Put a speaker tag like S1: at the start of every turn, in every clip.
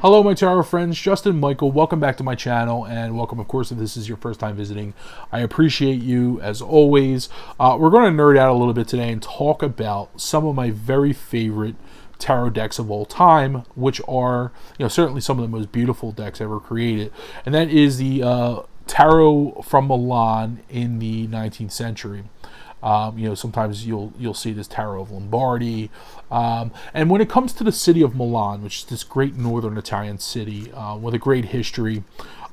S1: Hello, my tarot friends. Justin, Michael, welcome back to my channel, and welcome, of course, if this is your first time visiting. I appreciate you, as always. We're going to nerd out a little bit today and talk about some of my very favorite tarot decks of all time, which are, certainly some of the most beautiful decks ever created, and that is the tarot from Milan in the 19th century. Sometimes you'll see this Tarot of Lombardy. And when it comes to the city of Milan, which is this great northern Italian city with a great history,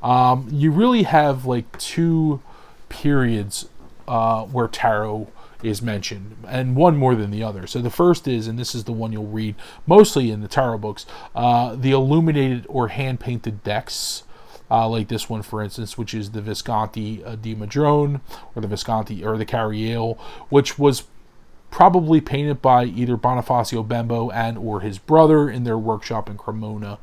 S1: you really have like two periods where tarot is mentioned, and one more than the other. So the first is, and this is the one you'll read mostly in the tarot books, the illuminated or hand-painted decks. Like this one, for instance, which is the Visconti di Madrone, or the Visconti, or the Carriel, which was probably painted by either Bonifacio Bembo and or his brother in their workshop in Cremona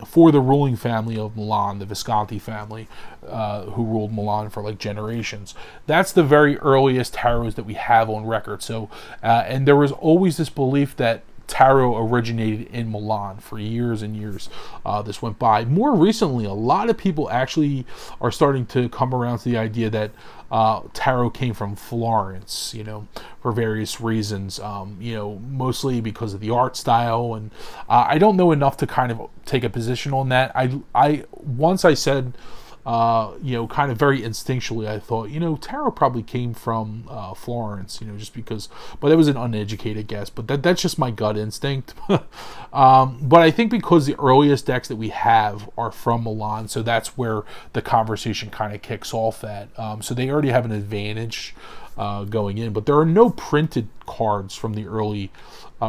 S1: for the ruling family of Milan, the Visconti family, who ruled Milan for like generations. That's the very earliest tarots that we have on record. So, and there was always this belief that tarot originated in Milan for years and years. This went by. More recently, a lot of people actually are starting to come around to the idea that tarot came from Florence, for various reasons, mostly because of the art style. And I don't know enough to kind of take a position on that. Once I said, kind of very instinctually, I thought, tarot probably came from Florence, just because, but that was an uneducated guess, but that's just my gut instinct. But I think because the earliest decks that we have are from Milan, so that's where the conversation kind of kicks off at. So they already have an advantage going in, but there are no printed cards from the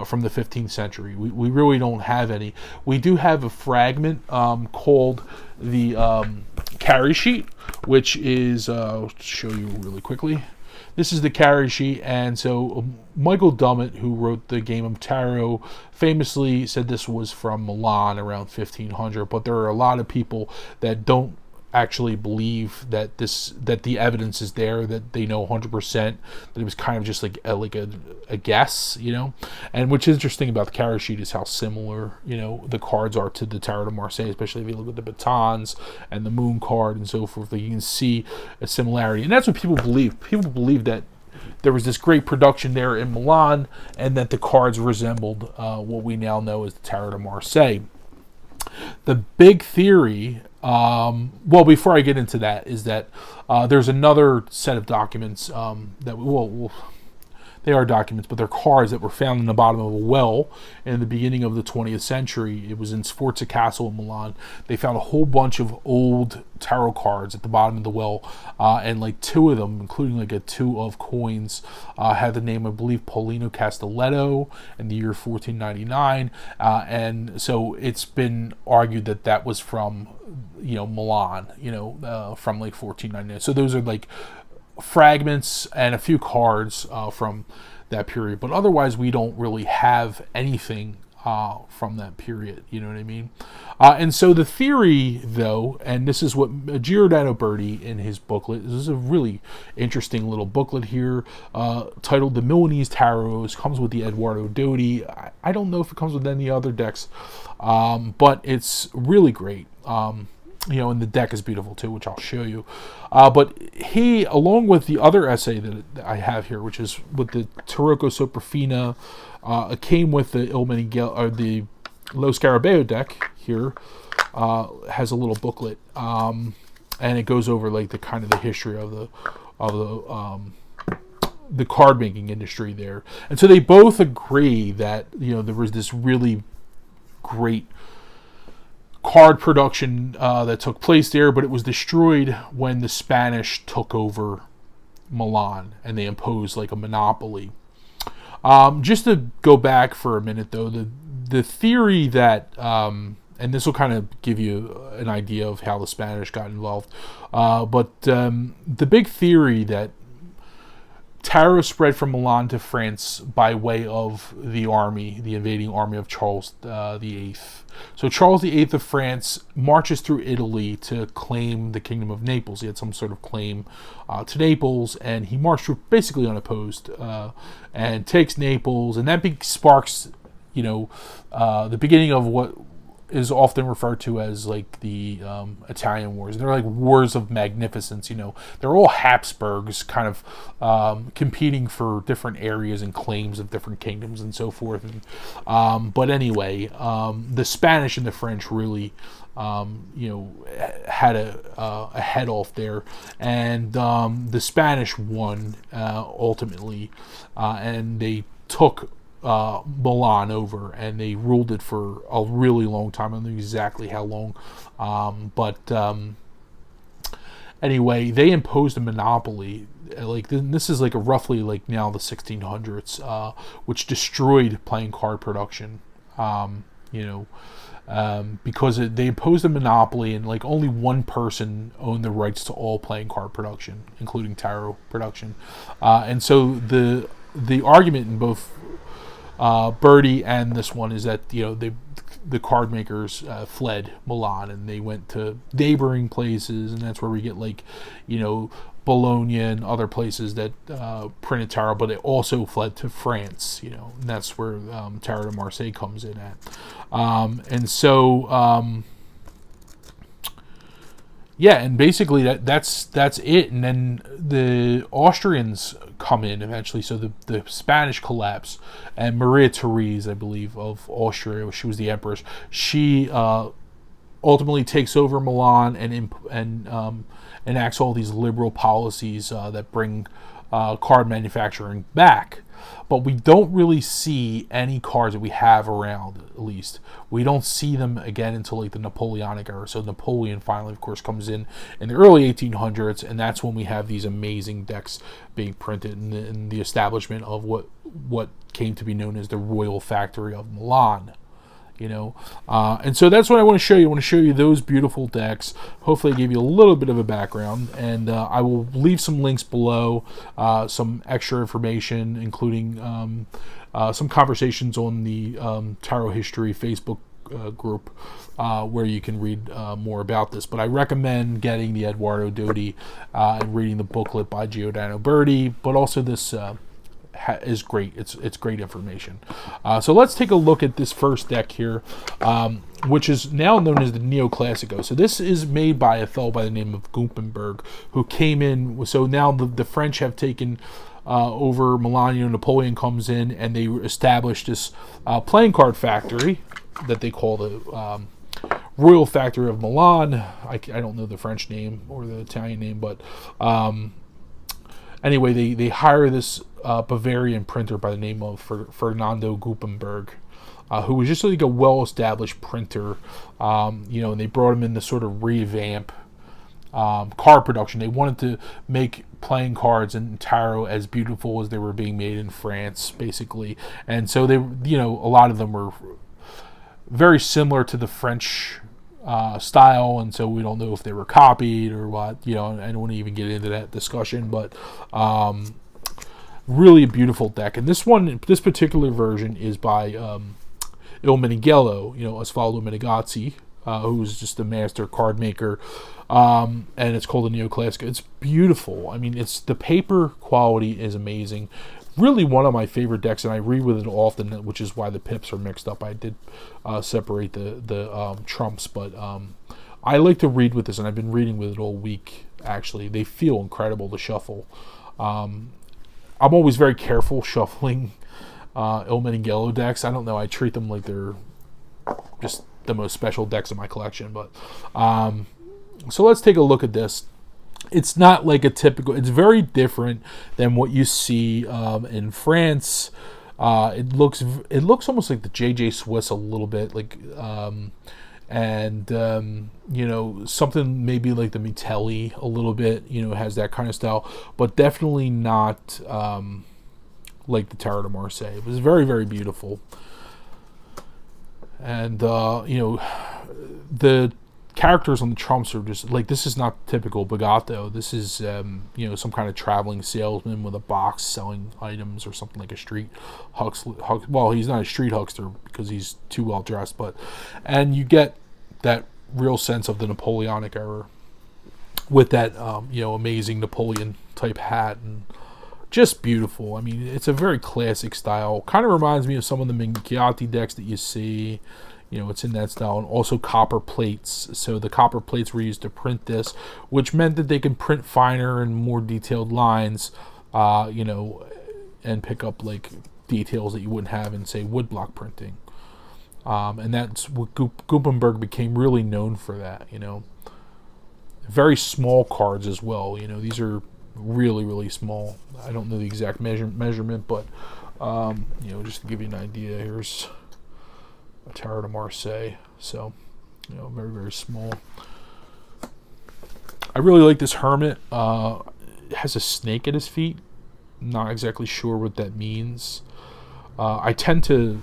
S1: from the 15th century. We really don't have any. We do have a fragment called the carry sheet, which is, I'll show you really quickly. This is the carry sheet, and so Michael Dummett, who wrote the Game of Tarot, famously said this was from Milan around 1500, but there are a lot of people that don't actually believe that the evidence is there, that they know 100% that it was kind of just like a guess, and what's interesting about the carry sheet is how similar the cards are to the Tarot de Marseille, especially if you look at the batons and the moon card and so forth. You can see a similarity, and that's what people believe. People believe that there was this great production there in Milan, and that the cards resembled what we now know as the Tarot de Marseille. The big theory, before I get into that, is that there's another set of documents that they are documents, but they're cards that were found in the bottom of a well in the beginning of the 20th century. It was in Sforza Castle in Milan. They found a whole bunch of old tarot cards at the bottom of the well, and like two of them, including like a two of coins, had the name, I believe, Paulino Castelletto in the year 1499, and so it's been argued that that was from Milan, from like 1499. So those are like fragments and a few cards from that period, but otherwise we don't really have anything from that period, you know what I mean? And so the theory, though, and this is what Giordano Dodie in his booklet, this is a really interesting little booklet here, titled The Milanese Tarots, comes with the Eduardo Dodie. I don't know if it comes with any other decks, but it's really great. And the deck is beautiful too, which I'll show you. But he, along with the other essay that I have here, which is with the Taroka Superfino, came with the Il Meneghello, or the Lo Scarabeo deck here, has a little booklet, and it goes over like the kind of the history of the card making industry there. And so they both agree that there was this really great card production that took place there, but it was destroyed when the Spanish took over Milan and they imposed like a monopoly. Just to go back for a minute, though, the theory that, and this will kind of give you an idea of how the Spanish got involved, but the big theory that tarot spread from Milan to France by way of the army, the invading army of Charles VIII. So Charles VIII of France marches through Italy to claim the Kingdom of Naples. He had some sort of claim to Naples, and he marched through basically unopposed and takes Naples, and that sparks, the beginning of what is often referred to as like the Italian wars. They're like wars of magnificence. They're all Habsburgs kind of competing for different areas and claims of different kingdoms and so forth. But anyway, the Spanish and the French really had a head off there, and the Spanish won ultimately, and they took Milan over, and they ruled it for a really long time. I don't know exactly how long, but anyway, they imposed a monopoly. Like this is like roughly like now the 1600s, which destroyed playing card production. Because they imposed a monopoly, and like only one person owned the rights to all playing card production, including tarot production, and so the argument in both Berti and this one is that the card makers fled Milan, and they went to neighboring places, and that's where we get like Bologna and other places that printed tarot, but it also fled to France, and that's where Tarot de Marseille comes in at. And so, yeah, and basically that's it. And then the Austrians come in eventually. So the Spanish collapse, and Maria Therese, I believe, of Austria, she was the empress. She ultimately takes over Milan and enacts all these liberal policies that bring card manufacturing back. But we don't really see any cards that we have around, at least. We don't see them again until like the Napoleonic era. So Napoleon finally, of course, comes in the early 1800s, and that's when we have these amazing decks being printed, and the establishment of what came to be known as the Royal Factory of Milan. And so that's what I want to show you. I want to show you those beautiful decks. Hopefully I gave you a little bit of a background, and I will leave some links below, some extra information, including some conversations on the Tarot History Facebook group, where you can read more about this. But I recommend getting the Eduardo Dodie and reading the booklet by Giordano Dodie, but also this is great. It's great information. So let's take a look at this first deck here, which is now known as the NeoClassico. So this is made by a fellow by the name of Gutenberg, who came in. So now the French have taken over Milan. Napoleon comes in, and they established this playing card factory that they call the Royal Factory of Milan. I don't know the French name or the Italian name, but anyway, they hire this Bavarian printer by the name of Fernando Gutenberg, who was just like a well-established printer, and they brought him in to sort of revamp card production. They wanted to make playing cards and tarot as beautiful as they were being made in France, basically. And so they, a lot of them were very similar to the French style, and so we don't know if they were copied or what. I don't want to even get into that discussion, but really a beautiful deck. And this particular version is by Il Meneghello, Osvaldo Menegazzi, who's just a master card maker, and it's called the NeoClassico. It's beautiful. I mean, the paper quality is amazing. Really one of my favorite decks, and I read with it often, which is why the pips are mixed up. I did separate the trumps, but I like to read with this, and I've been reading with it all week, actually. They feel incredible to shuffle. I'm always very careful shuffling Il Meneghello decks. I don't know, I treat them like they're just the most special decks in my collection. But so let's take a look at this. It's not like a typical, it's very different than what you see in France. It looks almost like the JJ Swiss a little bit, like something maybe like the Mitelli a little bit, has that kind of style, but definitely not like the Tarot de Marseille. It was very, very beautiful. And the characters on the trumps are just like, this is not typical Bagato. This is some kind of traveling salesman with a box selling items, or something like a street huckster. Well, he's not a street huckster because he's too well dressed, and you get that real sense of the Napoleonic era with that amazing Napoleon type hat, and just beautiful. I mean, it's a very classic style. Kind of reminds me of some of the Minchiati decks that you see. it's in that style, and also copper plates. So the copper plates were used to print this, which meant that they can print finer and more detailed lines, and pick up like details that you wouldn't have in, say, woodblock printing. And that's what Gutenberg became really known for that. Very small cards as well. These are really, really small. I don't know the exact measurement, but just to give you an idea, here's a Tarot de Marseille. So, very, very small. I really like this hermit. It has a snake at his feet. Not exactly sure what that means. I tend to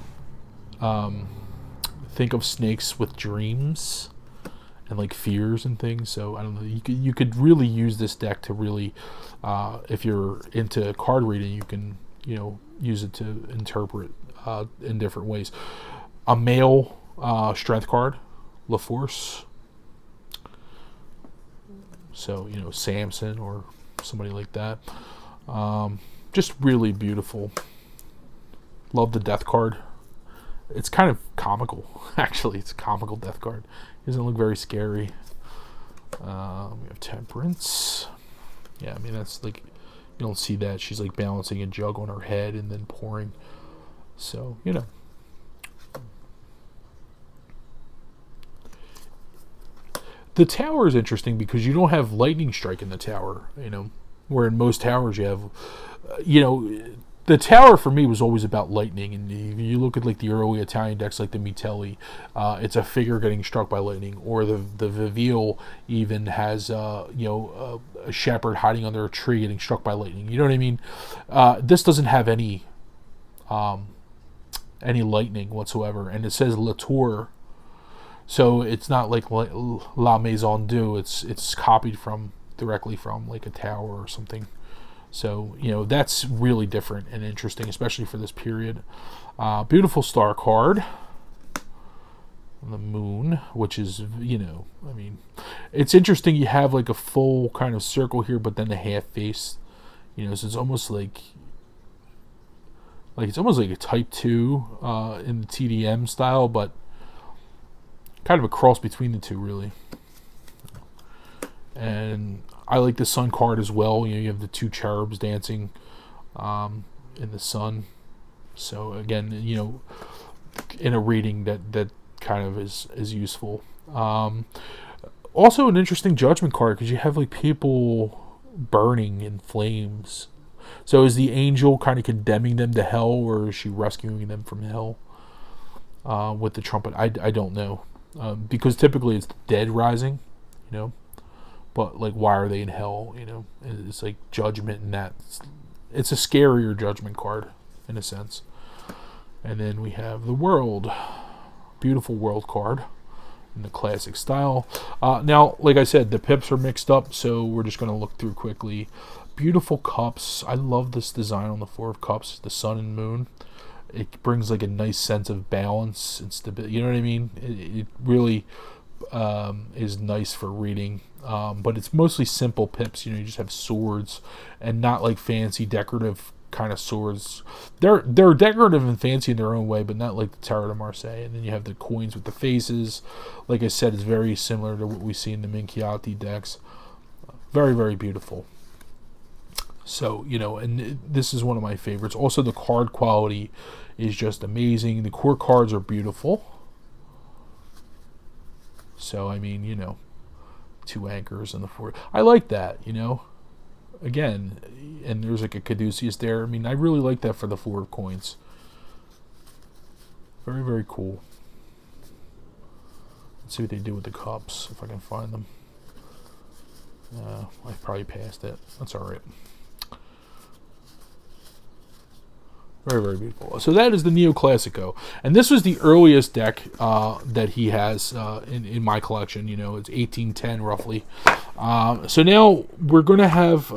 S1: think of snakes with dreams and like fears and things. So I don't know. You could really use this deck to really, if you're into card reading, you can use it to interpret in different ways. A male strength card, La Force. So Samson or somebody like that. Just really beautiful. Love the death card. It's kind of comical, actually. It's a comical death card. It doesn't look very scary. We have Temperance. Yeah, I mean, that's like, you don't see that. She's like balancing a jug on her head and then pouring. So, The tower is interesting because you don't have lightning strike in the tower, where in most towers you have, the tower for me was always about lightning. And you look at like the early Italian decks like the Mitelli, it's a figure getting struck by lightning, or the Viville even has a shepherd hiding under a tree getting struck by lightning. You know what I mean? This doesn't have any lightning whatsoever, and it says La Tour, so it's not like La Maison Deux. It's copied directly from like a tower or something. So, that's really different and interesting, especially for this period. Beautiful star card. The moon, which is, it's interesting. You have like a full kind of circle here, but then a half face, so it's almost like it's almost like a type 2 in the TDM style, but kind of a cross between the two, really. And I like the sun card as well. You have the two cherubs dancing in the sun. So again, in a reading that kind of is useful. Also an interesting judgment card because you have like people burning in flames. So is the angel kind of condemning them to hell, or is she rescuing them from hell with the trumpet? I don't know. Because typically it's the dead rising, but like, why are they in hell? It's like judgment, and that it's a scarier judgment card in a sense. And then we have the world, beautiful world card in the classic style. Now, like I said, the pips are mixed up, so we're just going to look through quickly. Beautiful cups. I love this design on the 4 of cups, the sun and moon. It brings like a nice sense of balance and stability. You know what I mean? It really is nice for reading. But it's mostly simple pips. You just have swords and not like fancy decorative kind of swords. They're decorative and fancy in their own way, but not like the Tarot de Marseille. And then you have the coins with the faces. Like I said, it's very similar to what we see in the Minchiati decks. Very, very beautiful. So, and this is one of my favorites. Also, the card quality is just amazing. The core cards are beautiful. So, I mean, 2 anchors and the 4. I like that, Again, and there's like a caduceus there. I mean, I really like that for the 4 of coins. Very, very cool. Let's see what they do with the cups, if I can find them. I probably passed it. That's all right. Very, very beautiful. So that is the NeoClassico. And this was the earliest deck that he has in my collection. It's 1810 roughly. So now we're going to have...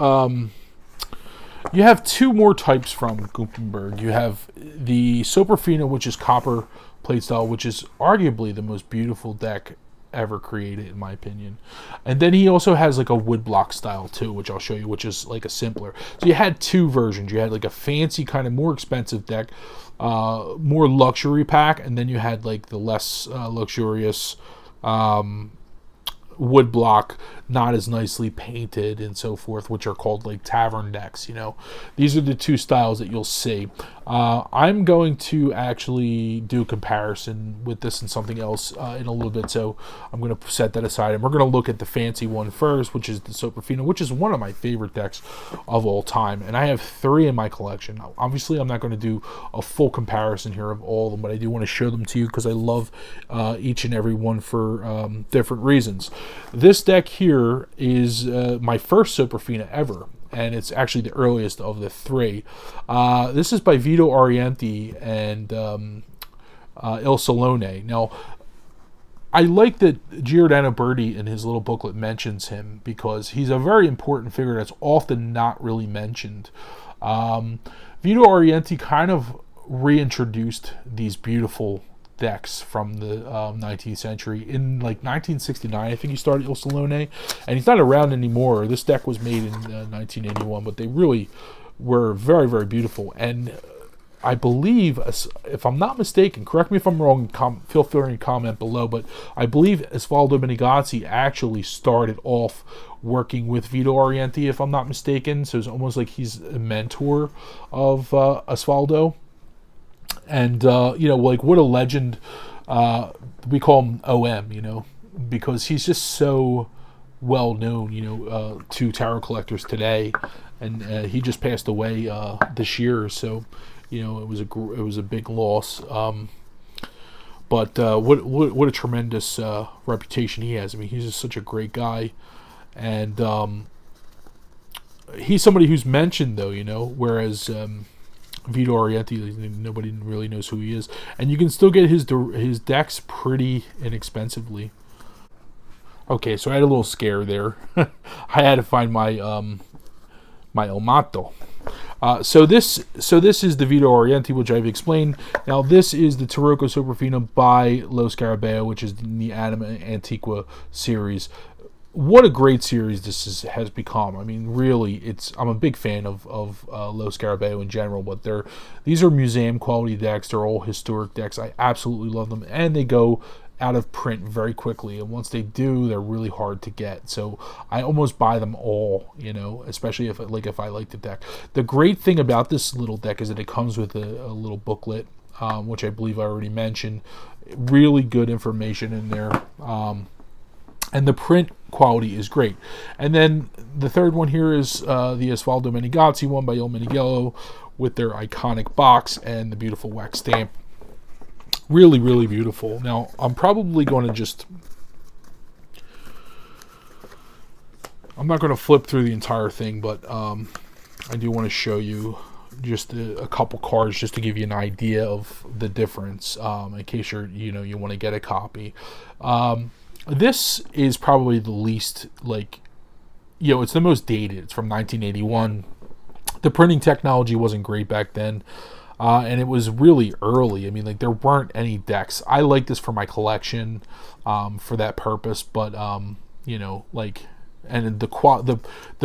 S1: you have 2 more types from Gutenberg. You have the Soprofino, which is copper plate style, which is arguably the most beautiful deck ever created, in my opinion. And then he also has like a woodblock style too, which I'll show you, which is like a simpler. So you had two versions. You had like a fancy kind of more expensive deck, more luxury pack, and then you had like the less luxurious woodblock, not as nicely painted and so forth, which are called like tavern decks. These are the two styles that you'll see. I'm going to actually do a comparison with this and something else in a little bit, so I'm going to set that aside, and we're going to look at the fancy one first, which is the Soprofino, which is one of my favorite decks of all time, and I have 3 in my collection. Obviously, I'm not going to do a full comparison here of all of them, but I do want to show them to you because I love each and every one for different reasons. This deck here is my first Soprofino ever, and it's actually the earliest of the 3. This is by Vito Orienti and Il Solone. Now, I like that Giordano Dodie in his little booklet mentions him because he's a very important figure that's often not really mentioned. Vito Orienti kind of reintroduced these beautiful decks from the 19th century in like 1969. I think he started Il Solone, and he's not around anymore. This deck was made in 1981, but they really were very, very beautiful. And I believe, if I'm not mistaken, correct me if I'm wrong, feel free to comment below, but I believe Osvaldo Meneghello actually started off working with Vito Orienti, if I'm not mistaken. So it's almost like he's a mentor of Osvaldo. And, like what a legend. We call him OM, because he's just so well known, to tarot collectors today. And he just passed away this year, so, it was a big loss. But what a tremendous reputation he has. I mean, he's just such a great guy. And he's somebody who's mentioned, though, whereas Vito Orienti, nobody really knows who he is, and you can still get his decks pretty inexpensively. Okay, so I had a little scare there. I had to find my my Omato. So this is the Vito Orienti, which I've explained. Now this is the Taroka Superfino by Lo Scarabeo, which is in the Anima Antiqua series. What a great series this has become. I mean, really, I'm a big fan of Lo Scarabeo in general, but these are museum quality decks. They're all historic decks. I absolutely love them, and they go out of print very quickly, and once they do, they're really hard to get. So I almost buy them all, especially if I like the deck. The great thing about this little deck is that it comes with a little booklet, which I believe I already mentioned. Really good information in there. And the print quality is great. And then the third one here is the Osvaldo Meneghello one by Il Meneghello with their iconic box and the beautiful wax stamp. Really, really beautiful. Now, I'm probably going to I'm not going to flip through the entire thing, but I do want to show you just a couple cards just to give you an idea of the difference in case you want to get a copy. This is probably the least, it's the most dated. It's from 1981. The printing technology wasn't great back then, and it was really early. I mean, there weren't any decks. I like this for my collection for that purpose, but, and the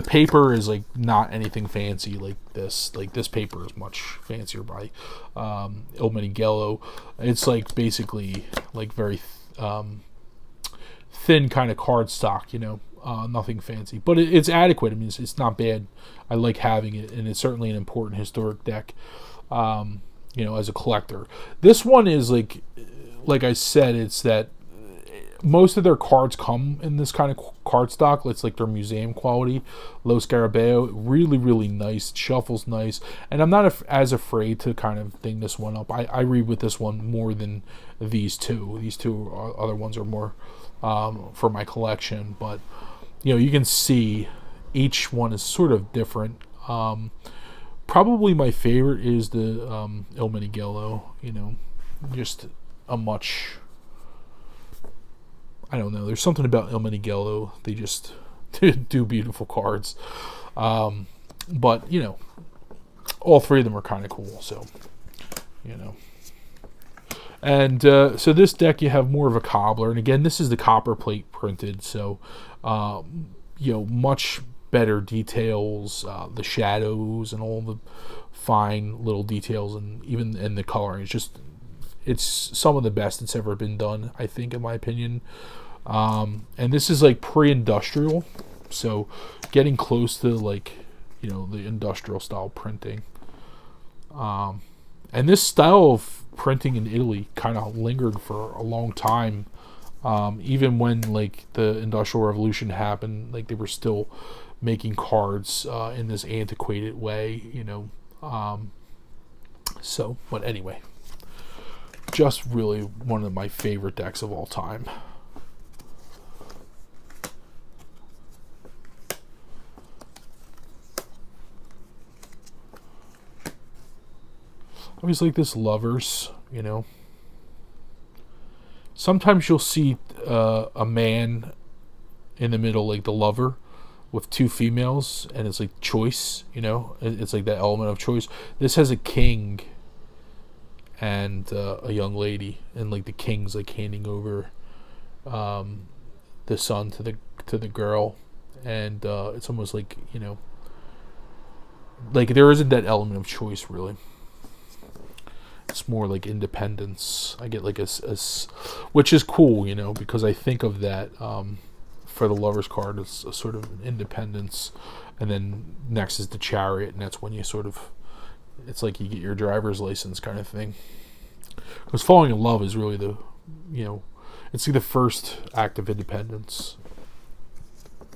S1: paper is, not anything fancy like this. This paper is much fancier by Il Meneghello. It's, basically, very thin kind of cardstock, nothing fancy, but it's adequate. I mean, it's not bad. I like having it, and it's certainly an important historic deck, as a collector. This one is like I said, it's that most of their cards come in this kind of cardstock. It's like their museum quality. Lo Scarabeo, really, really nice. It shuffles nice, and I'm not as afraid to kind of ding this one up. I read with this one more than these two. These two other ones are more for my collection, but you can see each one is sort of different. Probably my favorite is the Il Meneghello. Just a much, I don't know, there's something about Il Meneghello. They just do beautiful cards. But all 3 of them are kind of cool, so And so this deck, you have more of a cobbler. And again, this is the copper plate printed. So, much better details, the shadows and all the fine little details, and even in the coloring. It's some of the best it's ever been done, I think, in my opinion. And this is like pre-industrial. So getting close to like, the industrial style printing. And this style of printing in Italy kind of lingered for a long time. Even when like the Industrial Revolution happened, like they were still making cards in this antiquated way, but anyway, just really one of my favorite decks of all time. I always like this lovers, Sometimes you'll see a man in the middle, like the lover, with two females, and it's like choice, It's like that element of choice. This has a king and a young lady, and like the king's like handing over the son to the girl, and it's almost like, like there isn't that element of choice really. It's more like independence. I get like a which is cool, because I think of that for the Lover's card. It's a sort of an independence, and then next is the Chariot, and that's when you sort of, it's like you get your driver's license kind of thing. Because falling in love is really it's like the first act of independence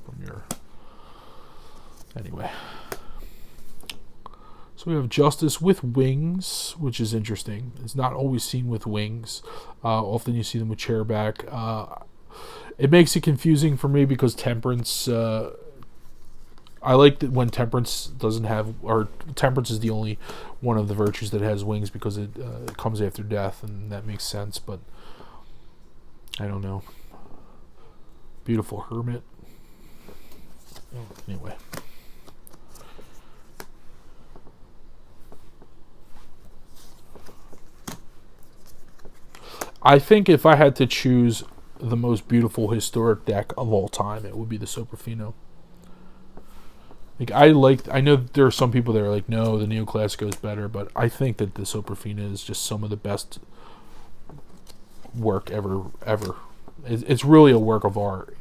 S1: from your. Anyway. So we have Justice with wings, which is interesting. It's not always seen with wings. Often you see them with chairback. It makes it confusing for me because Temperance... I like that when Temperance doesn't have... Or Temperance is the only one of the virtues that has wings because it comes after death, and that makes sense, but... I don't know. Beautiful Hermit. Anyway... I think if I had to choose the most beautiful historic deck of all time, it would be the Soprofino. I know there are some people that are like, no, the NeoClassico is better, but I think that the Soprofino is just some of the best work ever. It's really a work of art,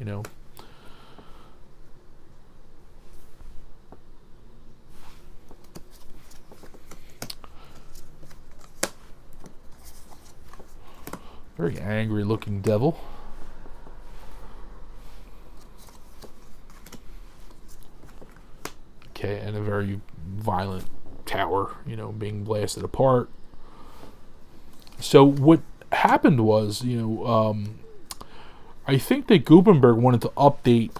S1: Very angry looking devil. Okay, and a very violent tower, being blasted apart. So what happened was, I think that Gutenberg wanted to update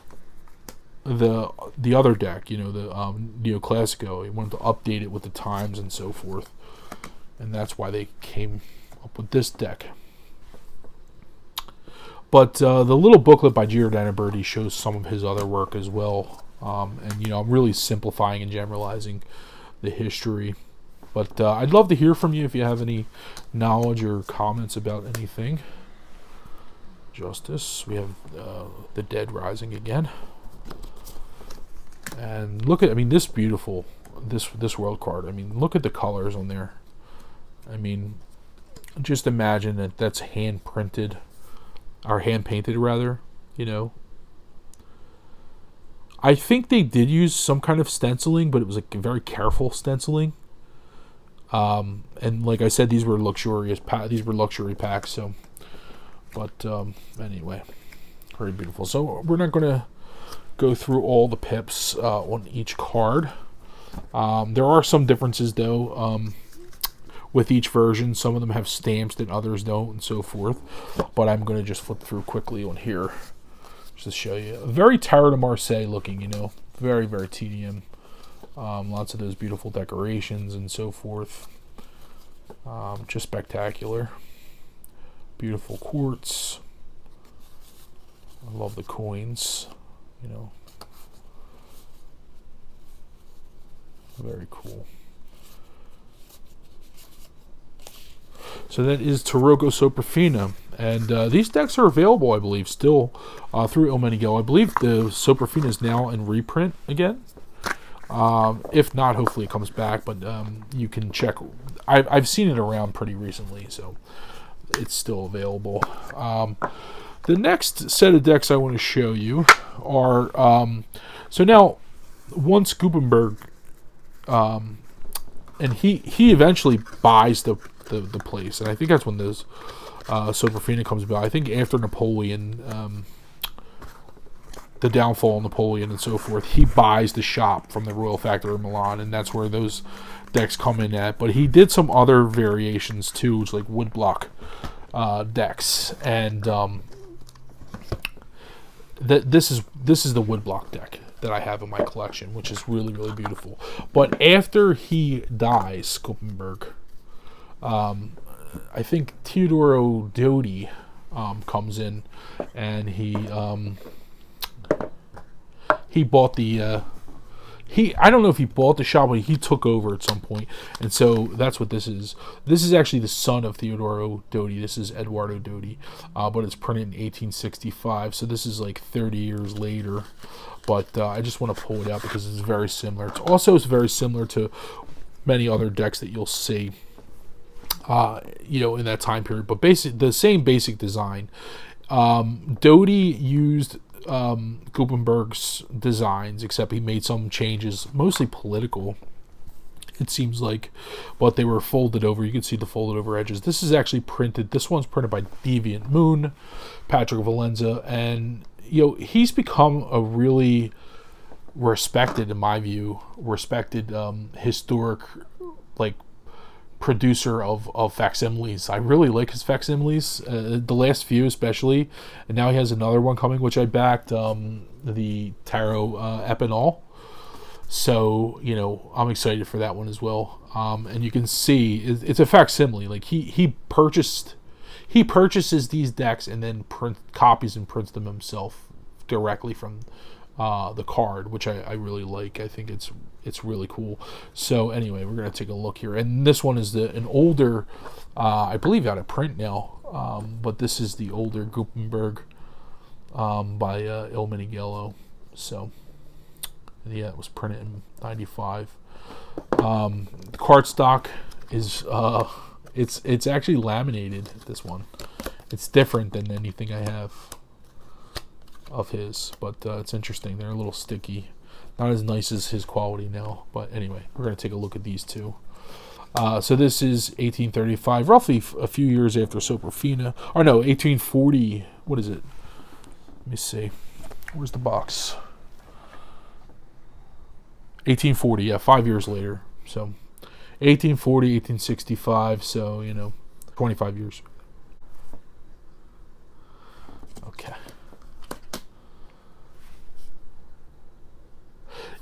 S1: the other deck, the NeoClassico. He wanted to update it with the times and so forth. And that's why they came up with this deck. But the little booklet by Giordano Dodie shows some of his other work as well. And, I'm really simplifying and generalizing the history. But I'd love to hear from you if you have any knowledge or comments about anything. Justice. We have the Dead Rising again. And look at, this beautiful, this world card. Look at the colors on there. Just imagine that that's hand printed. Or hand painted rather, I think they did use some kind of stenciling, but it was like a very careful stenciling. And like I said, these were luxurious luxury packs. So, but anyway, very beautiful. So we're not going to go through all the pips on each card. There are some differences though. With each version, some of them have stamps and others don't, and so forth. But I'm going to just flip through quickly on here just to show you. Very Tarot de Marseille looking, very, very TDM. Lots of those beautiful decorations and so forth. Just spectacular. Beautiful quartz. I love the coins, Very cool. So that is Taroka Superfino. And these decks are available, I believe, still through Meneghello. I believe the Soprofino is now in reprint again. If not, hopefully it comes back. But you can check. I've seen it around pretty recently, so it's still available. The next set of decks I want to show you are... so now, once Gutenberg... and he eventually buys the place, and I think that's when this Soprofino comes about. I think after Napoleon, the downfall of Napoleon and so forth, he buys the shop from the Royal Factory in Milan, and that's where those decks come in at. But he did some other variations too, which like woodblock decks, and this is the woodblock deck that I have in my collection, which is really, really beautiful. But after he dies, Gutenberg, I think Eduardo Dodie comes in, and he bought the I don't know if he bought the shop, but he took over at some point, and so that's what this is. This is actually the son of Eduardo Dodie. This is Eduardo Dodie, but it's printed in 1865, so this is like 30 years later. But I just want to pull it out because it's very similar. It's very similar to many other decks that you'll see, in that time period. But the same basic design. Dodie used Gutenberg's designs, except he made some changes, mostly political, it seems like, but they were folded over. You can see the folded over edges. This is actually printed. This one's printed by Deviant Moon, Patrick Valenza, and he's become a really respected, in my view, historic, like, producer of facsimiles. I really like his facsimiles, the last few especially, and now he has another one coming, which I backed, the Tarot Epinal. So I'm excited for that one as well. And you can see it's a facsimile. Like he purchases these decks and then copies and prints them himself directly from the card, which I really like. I think it's really cool. So anyway, we're gonna take a look here, and this one is an older, I believe out of print now, but this is the older Gutenberg by Meneghello. So yeah, it was printed in '95. The cardstock is it's actually laminated. This one, it's different than anything I have of his, but it's interesting. They're a little sticky, not as nice as his quality now. But anyway, we're going to take a look at these two. So this is 1835, roughly a few years after Soprofino. Or no, 1840. What is it? Let me see. Where's the box? 1840. Yeah, 5 years later. So 1840, 1865. So 25 years. Okay.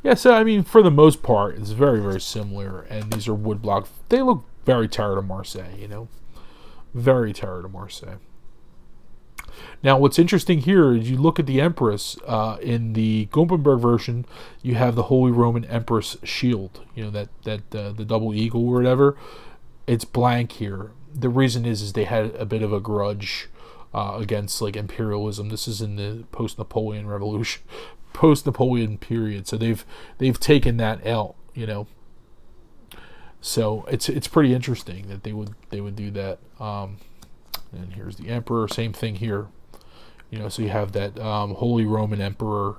S1: Yeah, so I mean, for the most part, it's very, very similar, and these are woodblock. They look very Terre de Marseille, very Terre de Marseille. Now, what's interesting here is you look at the Empress. In the Gutenberg version, you have the Holy Roman Empress shield, the double eagle or whatever. It's blank here. The reason is they had a bit of a grudge against like imperialism. This is in the post-Napoleon Revolution. Post-Napoleon period, so they've taken that out, so it's pretty interesting that they would do that. And here's the Emperor, same thing here, so you have that Holy Roman Emperor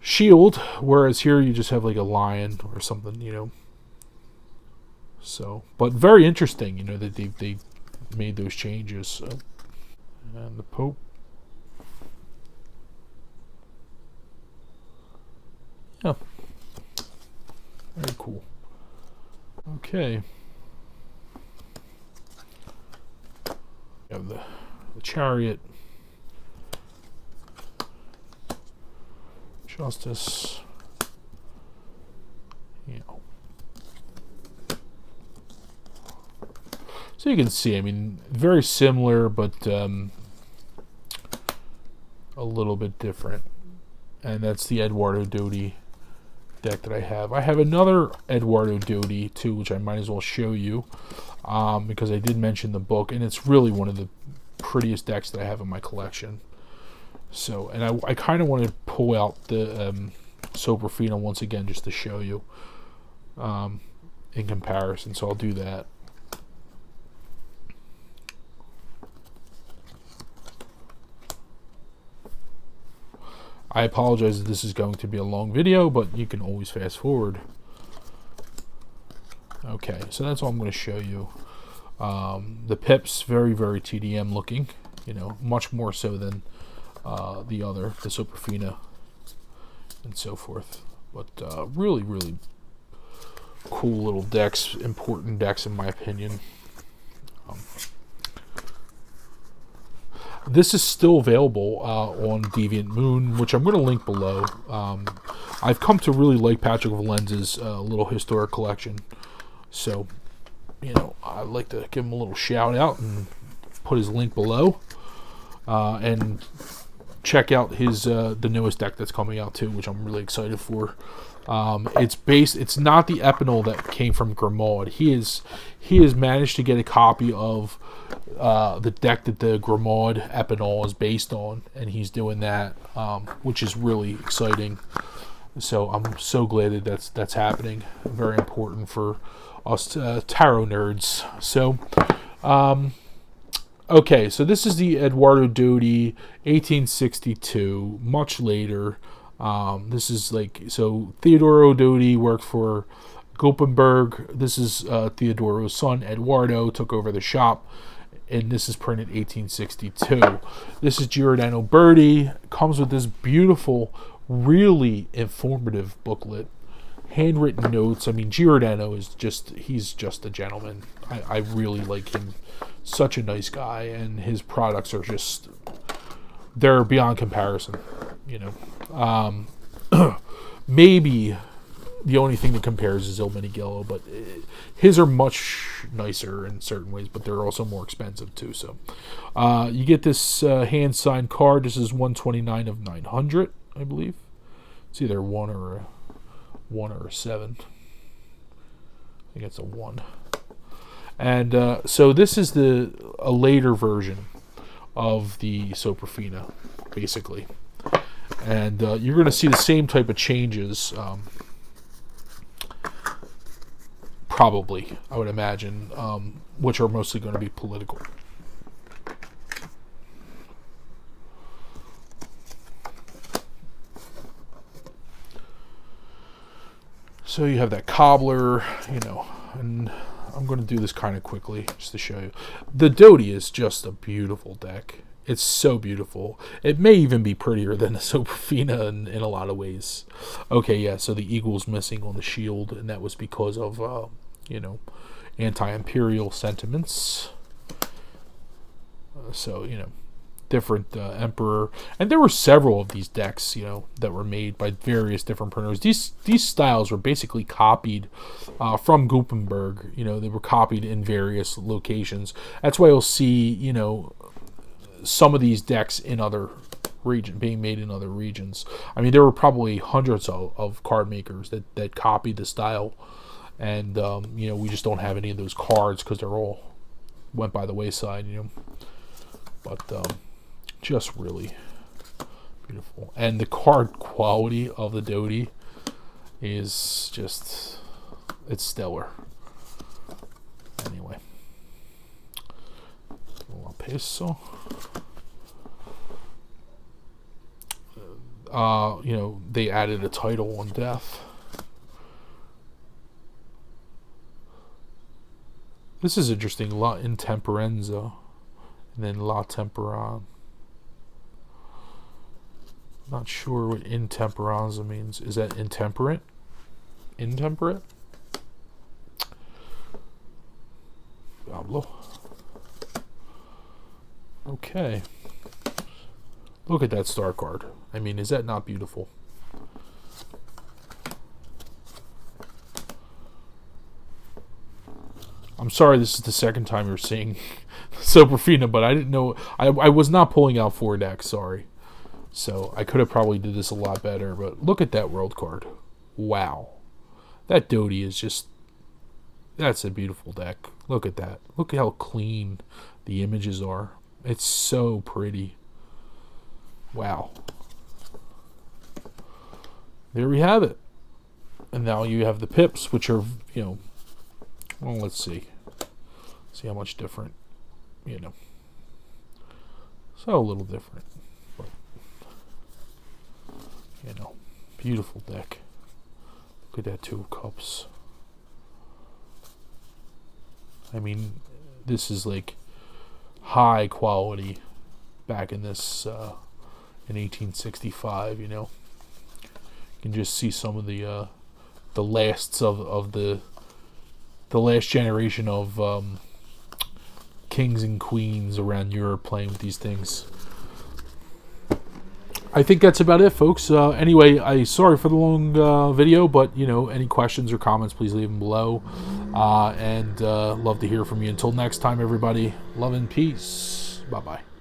S1: shield, whereas here you just have like a lion or something, so, but very interesting, that they made those changes. So. And the Pope. Yeah. Very cool. Okay. We have the Chariot. Justice. So you can see, I mean, very similar, but a little bit different. And that's the Eduardo Dodie deck that I have. I have another Eduardo Dodie too, which I might as well show you. because I did mention the book, and it's really one of the prettiest decks that I have in my collection. So, and I kind of want to pull out the Soprofino once again just to show you in comparison. So I'll do that. I apologize if this is going to be a long video, but you can always fast forward. Okay, so that's all I'm going to show you. The pips, very, very TDM looking, much more so than the Soprofino and so forth. But really, really cool little decks, important decks in my opinion. This is still available on Deviant Moon, which I'm going to link below. I've come to really like Patrick Valenza's little historic collection. So, I'd like to give him a little shout out and put his link below. And check out his the newest deck that's coming out too, which I'm really excited for. It's not the Epinal that came from Grimaud. He has managed to get a copy of the deck that the Grimaud Epinal is based on, and he's doing that, which is really exciting. So I'm so glad that that's happening. Very important for us tarot nerds. So, okay, so this is the Eduardo Dodie, 1862, much later. This is Theodoro Dodie worked for Gutenberg. This is Theodoro's son, Eduardo, took over the shop, and this is printed 1862. This is Giordano Berti. Comes with this beautiful, really informative booklet, handwritten notes. I mean, Giordano is he's just a gentleman. I really like him. Such a nice guy, and his products are they're beyond comparison, maybe the only thing that compares is Il Meneghello, but his are much nicer in certain ways, but they're also more expensive too. So you get this hand-signed card. This is 129 of 900, I believe. It's either 1 or a 7. I think it's a 1. And so this is a later version of the Soprofino, basically. And you're going to see the same type of changes, probably, I would imagine, which are mostly going to be political. So you have that cobbler, and I'm going to do this kind of quickly just to show you. The Dodie is just a beautiful deck. It's so beautiful. It may even be prettier than the Soprofino in a lot of ways. Okay, yeah, so the eagle's missing on the shield, and that was because of, anti-imperial sentiments. So, different emperor. And there were several of these decks, that were made by various different printers. These styles were basically copied from Gutenberg. They were copied in various locations. That's why you'll see, some of these decks in other regions, being made in other regions. I mean, there were probably hundreds of card makers that copied the style. And, we just don't have any of those cards because they're all went by the wayside, But just really beautiful. And the card quality of the Dodie is it's stellar. Anyway. Peso. They added a title on death. This is interesting. La Intemperanza, and then La Temperan. Not sure what Intemperanza means. Is that intemperate? Intemperate? Pablo. Okay. Look at that star card. I mean, is that not beautiful? I'm sorry this is the second time you're seeing Soprofino, but I didn't know. I was not pulling out 4 decks, sorry. So I could have probably did this a lot better, but look at that world card. Wow. That Dodie is just That's a beautiful deck. Look at that. Look at how clean the images are. It's so pretty. Wow. There we have it. And now you have the pips, which are, well, let's see. See how much different, So a little different. But, beautiful deck. Look at that 2 of Cups. I mean, this is like high quality back in this, in 1865, You can just see some of the lasts of the last generation of kings and queens around Europe playing with these things. I think that's about it, folks. Anyway, sorry for the long video, but any questions or comments, please leave them below. And love to hear from you. Until next time, everybody. Love and peace. Bye bye.